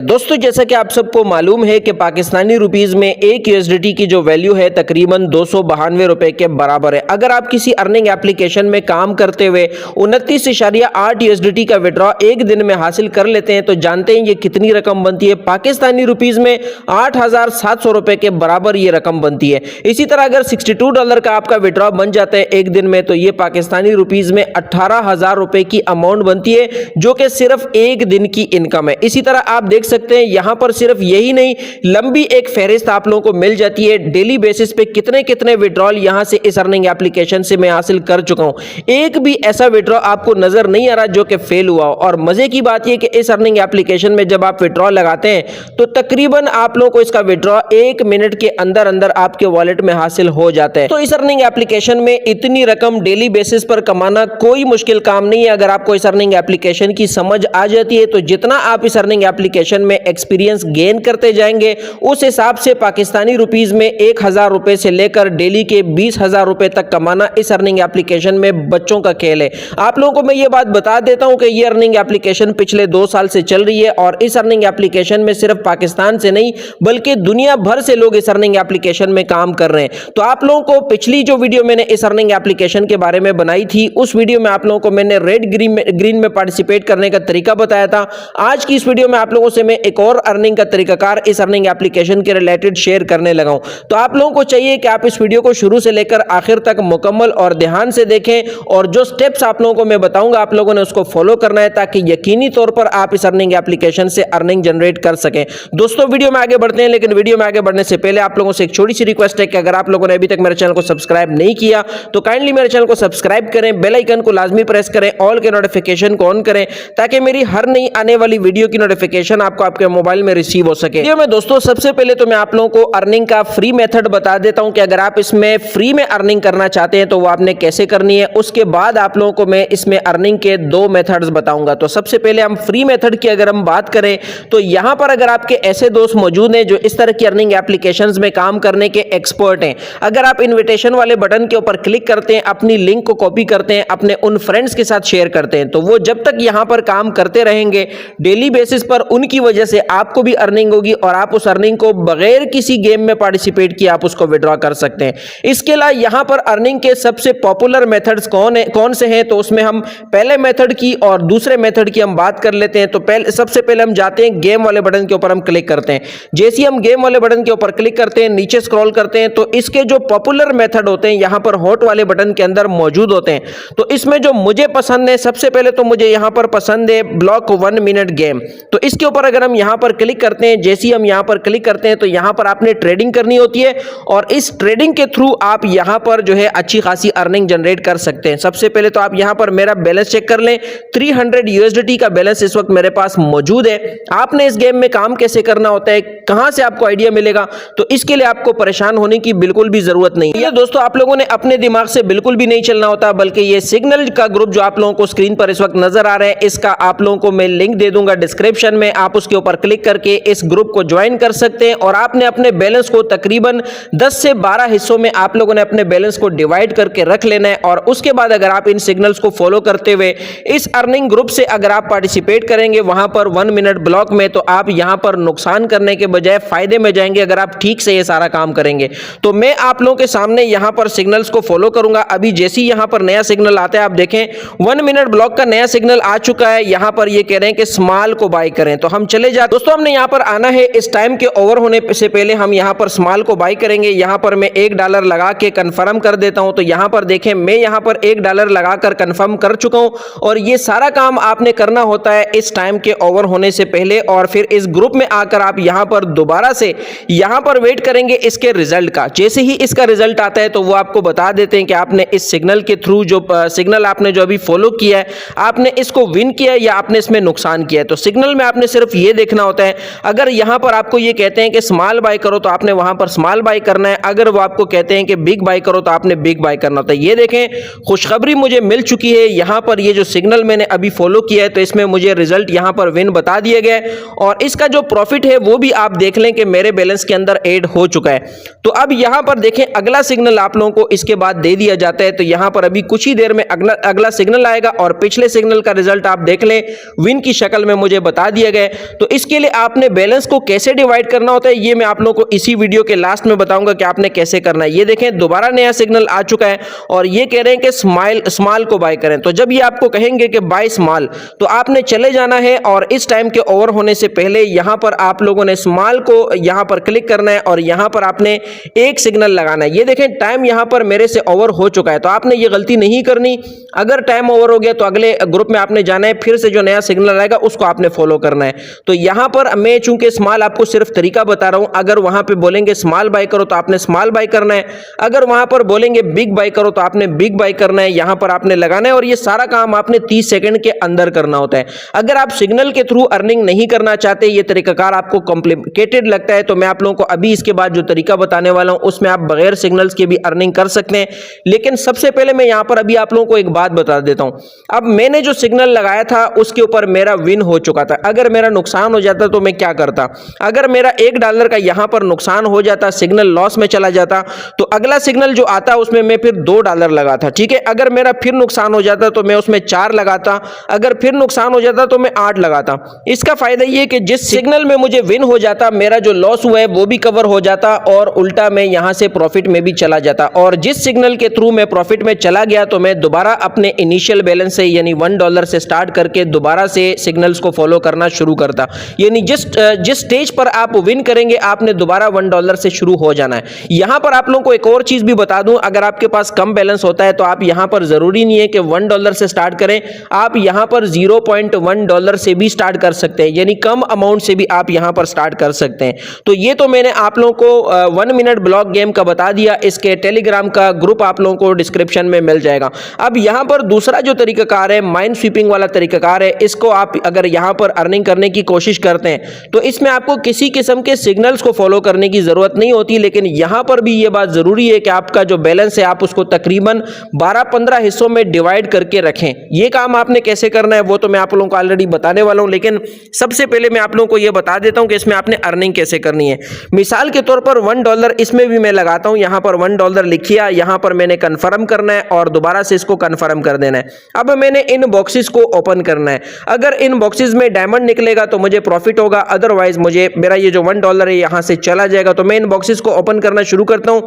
दोस्तों जैसा कि आप सबको मालूम है कि पाकिस्तानी रुपीस में एक यूएसडीटी की जो वैल्यू है तकरीबन 292 रुपए के बराबर है। अगर आप किसी अर्निंग एप्लीकेशन में काम करते हुए 29.8 यूएसडीटी का विड्रॉ एक दिन में हासिल कर लेते हैं तो जानते हैं ये कितनी रकम बनती है। पाकिस्तानी रुपीस में 8,700 रुपए के बराबर ये रकम बनती है। इसी तरह अगर $62 का आपका विड्रॉ बन जाता है एक दिन में तो ये पाकिस्तानी रुपीस में 18,000 रुपए की अमाउंट बनती है, जो कि सिर्फ एक दिन की इनकम है। इसी तरह आप देख सकते हैं यहां पर सिर्फ यही नहीं, लंबी एक फहरिस्त आप लोगों को मिल जाती है डेली बेसिस पे कितने कितने विड्रॉल यहां से इस अर्निंग एप्लीकेशन से मैं हासिल कर चुका हूं। एक भी ऐसा विड्रॉ आपको नजर नहीं आ रहा जो कि फेल हुआ हो। और मजे की बात यह कि इस अर्निंग एप्लीकेशन में जब आप विड्रॉ लगाते हैं तो तकरीबन आप लोगों को इसका विड्रॉ 1 मिनट के अंदर अंदर आपके वॉलेट में हासिल हो जाता है। तो इस अर्निंग एप्लीकेशन में इतनी रकम डेली बेसिस पर कमाना कोई मुश्किल काम नहीं है। अगर आपको इस अर्निंग एप्लीकेशन की समझ आ जाती है तो जितना आप इस अर्निंग एप्लीकेशन में एक्सपीरियंस गेन करते जाएंगे उस हिसाब से पाकिस्तानी रुपीस में 1,000 रुपए से लेकर डेली के 20,000 रुपए तक कमाना इस अर्निंग एप्लीकेशन में बच्चों का खेल है। आप लोगों को मैं ये बात बता देता हूं कि ये अर्निंग एप्लीकेशन पिछले 2 साल से चल रही है और इस अर्निंग एप्लीकेशन में सिर्फ पाकिस्तान से नहीं बल्कि दुनिया भर से लोग इस अर्निंग एप्लीकेशन में काम कर रहे हैं। तो आप लोगों को पिछली जो वीडियो मैंने इस अर्निंग एप्लीकेशन के बारे में बनाई थी उस वीडियो में आप लोगों को मैंने रेड ग्रीन में पार्टिसिपेट करने का तरीका बताया था। आज की इस वीडियो में आप लोगों से मैं एक और अर्निंग का तरीकाकार इस अर्निंग एप्लीकेशन के रिलेटेड शेयर करने लगा हूं। तो आप लोगों को चाहिए कि आप इस वीडियो को शुरू से लेकर आखिर तक मुकम्मल और ध्यान से देखें और जो स्टेप्स आप लोगों को मैं बताऊंगा आप लोगों ने उसको फॉलो करना है ताकि यकीनी तौर पर आप इस अर्निंग एप्लीकेशन से अर्निंग जनरेट कर सकें। दोस्तों वीडियो में आगे बढ़ते हैं, लेकिन वीडियो में आगे बढ़ने से पहले आप लोगों से एक छोटी सी रिक्वेस्ट है कि अगर आप लोगों ने अभी तक मेरे चैनल को सब्सक्राइब नहीं किया तो काइंडली मेरे चैनल को सब्सक्राइब करें, बेल आइकन को लाजमी प्रेस करें, ऑल के नोटिफिकेशन को ऑन करें ताकि मेरी हर नई आने वाली वीडियो की नोटिफिकेशन आपको आपके मोबाइल में रिसीव हो सके। वीडियो में दोस्तों सबसे पहले तो मैं आप लोगों को अर्निंग का फ्री मेथड बता देता हूं कि अगर आप इसमें फ्री में अर्निंग करना चाहते हैं तो वो आपने कैसे करनी है। उसके बाद आप लोगों को मैं इसमें अर्निंग के 2 मेथड्स बताऊंगा। तो सबसे पहले हम फ्री मेथड की अगर हम बात करें तो यहां पर अगर आपके ऐसे दोस्त मौजूद हैं जो इस तरह की अर्निंग एप्लीकेशंस में काम करने के एक्सपर्ट हैं, अगर आप इन्विटेशन वाले बटन के ऊपर क्लिक करते हैं, अपनी लिंक को कॉपी करते हैं, अपने उन फ्रेंड्स के साथ शेयर करते हैं तो वो जब तक यहां पर काम करते रहेंगे डेली बेसिस पर उनकी वजह से आपको भी अर्निंग होगी और आप उस अर्निंग को बगैर किसी गेम में पार्टिसिपेट किए आप उसको विड्रॉ कर सकते हैं। इसके अलावा यहां पर अर्निंग के सबसे पॉपुलर मेथड्स कौन से हैं तो उसमें हम पहले मेथड की और दूसरे मेथड की हम बात कर लेते हैं। तो सबसे पहले हम जाते हैं गेम वाले बटन के ऊपर हम क्लिक करते हैं। जैसे ही हम गेम वाले बटन के ऊपर क्लिक करते हैं नीचे स्क्रॉल करते हैं तो इसके जो पॉपुलर मेथड होते हैं यहां पर हॉट वाले बटन के अंदर मौजूद होते हैं। तो इसमें जो मुझे पसंद है सबसे पहले तो मुझे यहां पर पसंद है ब्लॉक 1 मिनट गेम। तो इसके ऊपर अगर हम यहां पर क्लिक करते हैं, जैसे ही हम यहां पर क्लिक करते हैं तो यहां पर आपने ट्रेडिंग करनी होती है और इस ट्रेडिंग के थ्रू आप यहां पर जो है अच्छी खासी अर्निंग जनरेट कर सकते हैं। सबसे पहले तो आप यहां पर मेरा बैलेंस चेक कर लें, 300 यूएसडीटी का बैलेंस इस वक्त मेरे पास मौजूद है। आपने इस गेम में काम कैसे करना होता है, कहां से आपको आइडिया मिलेगा, तो इसके लिए आपको परेशान होने की बिल्कुल भी जरूरत नहीं है। दोस्तों आप लोगों ने अपने दिमाग से बिल्कुल भी नहीं चलना होता, बल्कि ये सिग्नल का ग्रुप जो आप लोगों को स्क्रीन पर इस वक्त नजर आ रहा है इसका आप लोगों को मैं लिंक दे दूंगा डिस्क्रिप्शन में। आप उसके ऊपर क्लिक करके इस ग्रुप को ज्वाइन कर सकते हैं और आपने अपने बैलेंस को तकरीबन 10 से 12 हिस्सों में आप लोगों ने अपने बैलेंस को डिवाइड करके रख लेना है। और उसके बाद अगर आप इन सिग्नल्स को फॉलो करते हुए इस अर्निंग ग्रुप से अगर आप पार्टिसिपेट करेंगे वहां पर 1 मिनट ब्लॉक में तो आप यहां पर नुकसान करने के बजाय फायदे में जाएंगे अगर आप ठीक से ये सारा काम करेंगे। तो मैं आप लोगों के सामने यहां पर सिग्नल्स को फॉलो करूंगा। अभी जैसे ही यहां पर नया सिग्नल आता है आप देखें 1 मिनट ब्लॉक का नया सिग्नल आ चुका है। यहां पर ये कह रहे हैं कि स्मॉल को बाय करें, तो हम चले जाते। दोस्तों हमने यहां पर आना है, इस टाइम के ओवर होने से पहले हम यहां पर स्मॉल को बाय करेंगे। यहां पर मैं $1 लगा के कंफर्म कर देता हूं। तो यहां पर देखें मैं यहां पर $1 लगाकर कंफर्म कर चुका हूं और ये सारा काम आपने करना होता है इस टाइम के ओवर होने से पहले। और फिर इस ग्रुप में आकर आप यहां पर दोबारा से यहां पर वेट करेंगे इसके रिजल्ट का। जैसे ही इसका रिजल्ट आता है तो वो आपको बता देते हैं कि आपने इस सिग्नल के थ्रू जो सिग्नल आपने जो अभी फॉलो किया है आपने इसको विन किया है या आपने इसमें नुकसान किया है। तो सिग्नल में आपने सिर्फ ये देखना होता है, अगर यहां पर आपको ये कहते हैं कि स्मॉल बाय करो तो आपने वहां पर स्मॉल बाय करना है, अगर वो आपको कहते हैं कि बिग बाय करो तो आपने बिग बाय करना होता है। ये देखें खुशखबरी मुझे मिल चुकी है, यहां पर ये जो सिग्नल मैंने अभी फॉलो किया है तो इसमें मुझे रिजल्ट यहां पर विन बता दिए गए और इसका जो प्रॉफिट है वो भी आप देख लें कि मेरे बैलेंस के अंदर ऐड हो चुका है। तो अब यहां पर देखें अगला सिग्नल आप लोगों को इसके बाद दे दिया जाता है। तो यहां पर अभी कुछ ही देर में अगला सिग्नल आएगा और पिछले सिग्नल का रिजल्ट आप देख लें विन की शक्ल में मुझे बता दिया गया। तो इसके लिए आपने बैलेंस को कैसे डिवाइड करना होता है ये मैं आप लोगों को इसी वीडियो के लास्ट में बताऊंगा कि आपने कैसे करना है। ये देखें दोबारा नया सिग्नल आ चुका है और ये कह रहे हैं कि स्मॉल को बाय करें। तो जब ये आपको कहेंगे कि बाय स्मॉल तो आपने चले जाना है और इस टाइम के ओवर होने से पहले यहां पर आप लोगों ने स्मॉल को यहां पर क्लिक करना है और यहां पर आपने एक सिग्नल लगाना है। ये देखें टाइम यहां पर मेरे से ओवर हो चुका है, तो आपने ये गलती नहीं करनी। अगर टाइम ओवर हो गया तो अगले ग्रुप में आपने जाना है, फिर से जो नया सिग्नल आएगा उसको आपने फॉलो करना है। तो यहां पर मैं चूंकि स्मॉल आपको सिर्फ तरीका बता रहा हूं, अगर वहां पे बोलेंगे स्मॉल बाय करो तो आपने स्मॉल बाय करना है, अगर वहां पर बोलेंगे बिग बाय करो तो आपने बिग बाय करना है, यहां पर आपने लगाना है और ये सारा काम आपने 30 सेकंड के अंदर करना होता है। अगर आप सिग्नल के थ्रू अर्निंग नहीं करना चाहते, ये तरीकाकार आपको कॉम्प्लिकेटेड लगता है, तो मैं आप लोगों को अभी इसके बाद जो तरीका बताने वाला हूं उसमें आप बगैर सिग्नल्स के भी अर्निंग कर सकते हैं। लेकिन सबसे पहले मैं यहां पर अभी आप लोगों को एक बात बता देता हूं। अब मैंने जो सिग्नल लगाया था उसके ऊपर मेरा विन हो चुका था। अगर मेरा नुकसान हो जाता तो मैं क्या करता? अगर मेरा $1 का यहां पर नुकसान हो जाता, सिग्नल लॉस में चला जाता, तो अगला सिग्नल जो आता उसमें मैं फिर $2 लगाता, ठीक है। अगर मेरा फिर नुकसान हो जाता तो मैं उसमें 4 लगाता, अगर फिर नुकसान हो जाता तो मैं 8 लगाता। इसका फायदा ये कि जिस सिग्नल में मुझे विन हो जाता, मेरा जो लॉस हुआ है वो भी कवर हो जाता और उल्टा मैं यहां से प्रॉफिट में भी चला जाता। और जिस सिग्नल के थ्रू मैं प्रॉफिट में चला गया तो मैं दोबारा अपने इनिशियल बैलेंस से यानी $1 से स्टार्ट करके दोबारा से सिग्नल्स को फॉलो करना शुरू करता। यानी जिस स्टेज पर आप विन करेंगे आपने दोबारा $1 से शुरू हो जाना है। यहां पर आप लोगों को एक और चीज भी बता दूं, अगर आपके पास कम बैलेंस होता है तो आप यहां पर जरूरी नहीं है कि $1 से स्टार्ट करें, आप यहां पर $0.1 से भी स्टार्ट कर सकते हैं, यानी कम अमाउंट से भी आप यहां पर स्टार्ट कर सकते हैं। तो ये तो मैंने आप लोगों को 1 मिनट ब्लॉक गेम का बता दिया। इसके टेलीग्राम का ग्रुप आप लोगों को डिस्क्रिप्शन में मिल जाएगा। अब यहां पर दूसरा जो तरीकाकार है माइंड स्वीपिंग वाला तरीकाकार है, इसको आप अगर यहां पर अर्निंग करने की कोशिश करते हैं तो इसमें आपको किसी किस्म के सिग्नल्स को फॉलो करने की जरूरत नहीं होती। लेकिन यहां पर भी यह बात जरूरी है कि आपका जो बैलेंस है आप उसको तकरीबन 12-15 हिस्सों में डिवाइड करके रखें। यह काम आपने कैसे करना है वो तो मैं आप लोगों को ऑलरेडी बताने वाला हूं, लेकिन सबसे पहले मैं आप लोगों को यह बता देता हूं कि इसमें आपने अर्निंग कैसे करनी है। मिसाल के तौर पर $1 इसमें भी मैं लगाता हूं, यहां पर $1 लिखिया, यहां पर मैंने कंफर्म करना है और दोबारा से इसको कंफर्म कर देना है। अब मैंने इन बॉक्सेस को ओपन करना है। अगर इन बॉक्सेस में डायमंड निकलेगा तो मुझे प्रॉफिट होगा, अदरवाइज मुझे मेरा ये जो $1 है यहां से चला जाएगा। तो मैं इन बॉक्सेस को ओपन करना शुरू करता हूं।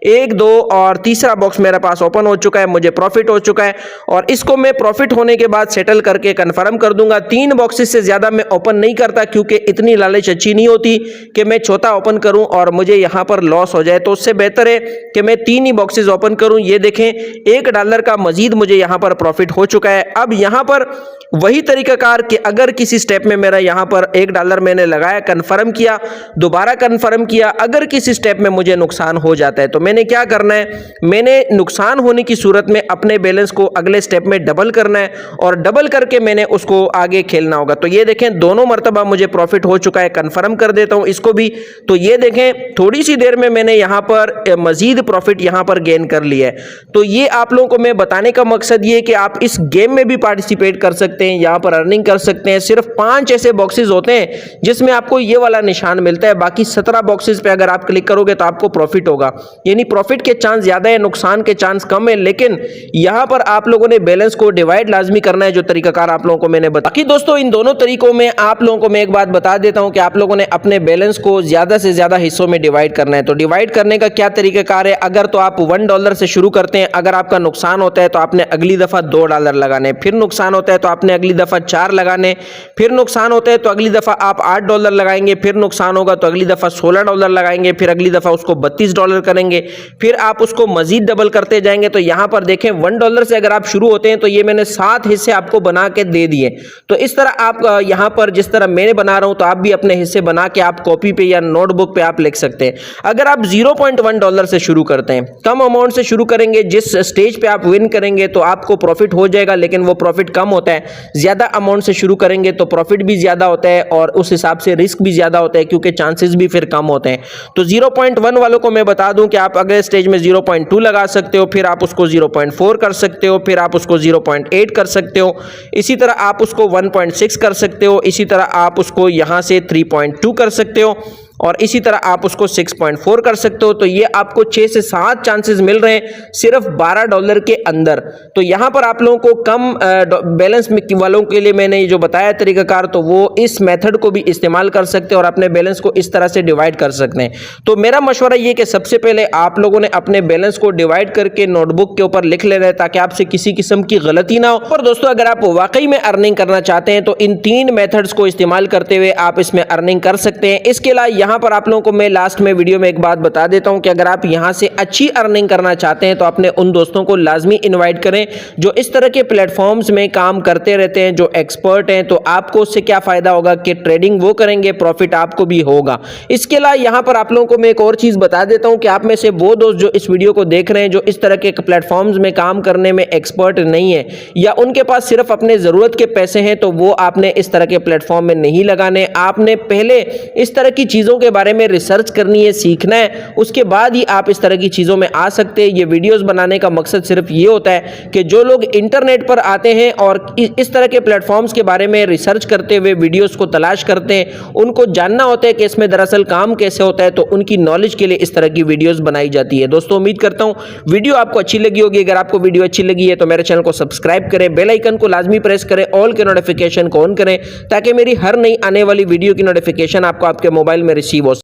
1, 2 और तीसरा बॉक्स मेरे पास ओपन हो चुका है, मुझे प्रॉफिट हो चुका है और इसको मैं प्रॉफिट होने के बाद सेटल करके कंफर्म कर दूंगा। 3 बॉक्सेस से ज्यादा मैं ओपन नहीं करता क्योंकि इतनी लालच अच्छी नहीं होती कि मैं चौथा ओपन करूं और मुझे यहां पर लॉस हो जाए। तो उससे बेहतर है कि मैं 3 ही बॉक्सेस ओपन करूं। ये देखें $1 का मजीद मुझे यहां पर प्रॉफिट हो चुका है। अब यहां पर वही तरीकाकार कि अगर किसी स्टेप में मेरा यहां पर $1 मैंने लगाया, कंफर्म किया, दोबारा कंफर्म किया, अगर किसी स्टेप में मुझे नुकसान हो जाता है तो मैंने क्या करना है, मैंने नुकसान होने की सूरत में अपने बैलेंस को अगले स्टेप में डबल करना है और डबल करके मैंने उसको आगे खेलना होगा। तो ये देखें दोनों मरतबा मुझे प्रॉफिट हो चुका है, कंफर्म कर देता हूं इसको भी। तो ये देखें थोड़ी सी देर में मैंने यहां पर मजीद प्रॉफिट यहां पर गेन कर लिया है। तो ये आप लोगों को मैं बताने का मकसद ये कि आप इस गेम में भी पार्टिसिपेट कर सकते हैं, यहां पर अर्निंग कर सकते हैं। सिर्फ 5 ऐसे बॉक्सेस होते हैं जिसमें आपको ये वाला निशान मिलता है, बाकी 17 बॉक्सेस पे अगर आप क्लिक करोगे तो आपको प्रॉफिट होगा। यानी प्रॉफिट के चांस ज्यादा है, नुकसान के चांस कम है। लेकिन यहां पर आप लोगों ने बैलेंस को डिवाइड लाजमी करना है, जो तरीकाकार आप लोगों को मैंने बताया। बाकी दोस्तों इन दोनों तरीकों में आप लोगों को मैं एक बात बता देता हूं कि आप लोगों ने अपने बैलेंस को ज्यादा से ज्यादा हिस्सों में डिवाइड करना है। तो डिवाइड करने का क्या तरीकाकार है, अगर तो आप $1 से शुरू करते हैं, अगर आपका नुकसान होता है तो आपने अगली दफा $2 लगाने, फिर नुकसान होता है तो आपने अगली दफा 4 लगाने, फिर नुकसान होता है तो अगली दफा आप $8 लगाएंगे, फिर नुकसान होगा तो अगली दफा $16 लगाएंगे, फिर अगली दफा उसको $32 करेंगे, फिर आप उसको मजीद डबल करते जाएंगे। तो यहां पर देखें $1 से अगर आप शुरू होते हैं तो ये मैंने 7 हिस्से आपको बना के दे दिए। तो इस तरह आप यहां पर जिस तरह मैंने बना रहा हूं तो आप भी अपने हिस्से बना के आप कॉपी पे या नोटबुक पे आप लिख सकते हैं। अगर आप $0.1 से शुरू करते हैं, कम अमाउंट से शुरू करेंगे, जिस स्टेज पे आप विन करेंगे तो आपको प्रॉफिट हो जाएगा, लेकिन वो प्रॉफिट कम होता है। ज्यादा अमाउंट से शुरू करेंगे तो प्रॉफिट भी ज्यादा होता है और उस हिसाब से रिस्क भी ज्यादा होता है क्योंकि चांसेस भी फिर कम होते हैं। तो 0.1 वालों को मैं बता दूं कि आप अगले स्टेज में 0.2 लगा सकते हो, फिर आप उसको 0.4 कर सकते हो, फिर आप उसको 0.8 कर सकते हो, इसी तरह आप उसको 1.6 कर सकते हो, इसी तरह आप उसको यहां से 3.2 कर सकते हो और इसी तरह आप उसको 6.4 कर सकते हो। तो ये आपको 6 से 7 चांसेस मिल रहे हैं सिर्फ $12 के अंदर। तो यहां पर आप लोगों को कम बैलेंस वालों के लिए मैंने ये जो बताया तरीकाकार, तो वो इस मेथड को भी इस्तेमाल कर सकते हैं और अपने बैलेंस को इस तरह से डिवाइड कर सकते हैं। तो मेरा मशवरा ये कि सबसे पहले आप लोगों ने अपने बैलेंस को डिवाइड करके नोटबुक के ऊपर लिख लेना है ताकि आपसे किसी किस्म की गलती ना हो। और दोस्तों, अगर आप वाकई में अर्निंग करना चाहते हैं तो इन 3 मेथड्स को इस्तेमाल करते हुए आप इसमें अर्निंग कर सकते हैं। इसके अलावा यहां पर आप लोगों को मैं लास्ट में वीडियो में एक बात बता देता हूं कि अगर आप यहां से अच्छी अर्निंग करना चाहते हैं तो अपने उन दोस्तों को लाजमी इनवाइट करें जो इस तरह के प्लेटफॉर्म्स में काम करते रहते हैं, जो एक्सपर्ट हैं। तो आपको उससे क्या फायदा होगा कि ट्रेडिंग वो करेंगे, प्रॉफिट आपको भी होगा। इसके अलावा यहां पर आप लोगों को मैं एक और चीज बता देता हूं कि आप में से वो दोस्त जो इस वीडियो को देख रहे हैं जो इस तरह के प्लेटफॉर्म्स में काम करने में एक्सपर्ट नहीं है या उनके पास सिर्फ अपने जरूरत के पैसे हैं, तो वो आपने इस तरह के प्लेटफॉर्म में नहीं लगाने। आपने पहले इस तरह की चीजों के बारे में रिसर्च करनी है, सीखना है, उसके बाद ही आप इस तरह की चीजों में आ सकते हैं। ये वीडियोस बनाने का मकसद सिर्फ ये होता है कि जो लोग इंटरनेट पर आते हैं और इस तरह के प्लेटफॉर्म्स के बारे में रिसर्च करते हुए वीडियोस को तलाश करते हैं, उनको जानना होता है कि इसमें दरअसल काम कैसे होता है, तो उनकी नॉलेज के लिए इस तरह की वीडियोस बनाई जाती है। दोस्तों, उम्मीद करता हूं वीडियो आपको अच्छी लगी होगी। अगर आपको वीडियो अच्छी लगी है तो मेरे चैनल को सब्सक्राइब करें, बेल आइकन को लाजमी प्रेस करें, ऑल के नोटिफिकेशन को ऑन करें ताकि मेरी हर नई आने वाली वीडियो की नोटिफिकेशन आपको आपके मोबाइल में रिसीव हो।